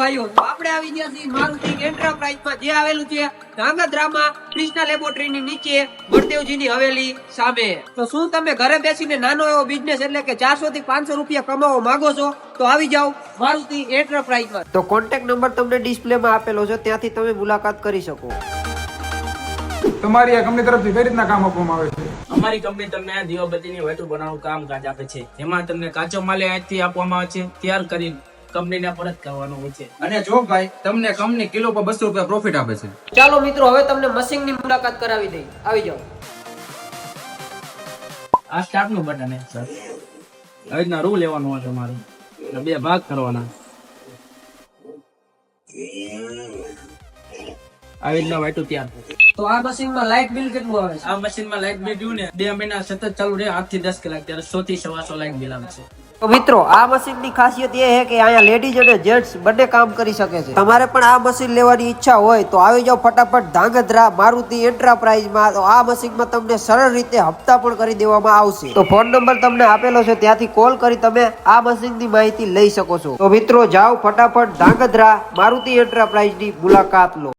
ભાઈઓ આપણે આવી ગયા છીએ મારુતિ એન્ટરપ્રાઇઝમાં, જે આવેલું છે ધાંગધ્રામાં કૃષ્ણા લેબોરેટરીની નીચે બળદેવજીની હવેલી સામે. તો શું તમે ઘરે બેસીને નાનો એવો બિઝનેસ એટલે કે 400 થી 500 રૂપિયા કમાવા માંગો છો? તો આવી જાઓ મારુતિ એન્ટરપ્રાઇઝમાં. તો કોન્ટેક્ટ નંબર તમને ડિસ્પ્લેમાં આપેલો છે, ત્યાંથી તમે મુલાકાત કરી શકો. તમારી આ કંપની તરફથી કઈ રીતના કામ આપવામાં આવે છે? અમારી કંપની તમને દીવાબત્તીની વસ્તુ બનાવવાનું કામકાજ આપે છે. એમાં તમને કાચો માલ અહીંથી આપવામાં આવે છે, તૈયાર કરી કંપનીને પરત કરવાનો હોય છે. અને જો ભાઈ તમને કંપની કિલો પર 200 રૂપિયા પ્રોફિટ આપે છે. ચાલો મિત્રો, હવે તમને મશીનની મુલાકાત કરાવી દઈ. આવી જાઓ. આ સ્ટાર્ટનું બટન છે સર. આવી રીતના રૂ લેવાનું હોય તમારે, બે ભાગ કરવાના. આવી રીતના વાટું તૈયાર થાય. તો આ મશીનમાં લાઇટ બિલ કેટલું આવે છે? આ મશીનમાં લાઇટ બિલ રહ્યું ને 2 મહિના સતત ચાલુ રહે, 8 થી 10 કલાક, ત્યારે 100 થી 125 લાઇટ બિલ આવે છે. તો મિત્રો, આ મશીનની ખાસિયત એ છે કે અહીંયા લેડીઝ અને જેન્ટ્સ બંને કામ કરી શકે છે. તમારે પણ આ મશીન લેવાની ઈચ્છા હોય તો આવી જાઓ ફટાફટ ધાંગધ્રા મારુતિ એન્ટરપ્રાઇઝમાં. તો આ મશીનમાં તમને સરળ રીતે હપ્તા પણ કરી દેવામાં આવશે. તો ફોન નંબર તમને આપેલો છે, ત્યાંથી કોલ કરી તમે આ મશીનની માહિતી લઈ શકો છો. તો મિત્રો, જાઓ ફટાફટ ધાંગધ્રા મારુતિ એન્ટરપ્રાઇઝની મુલાકાત લો.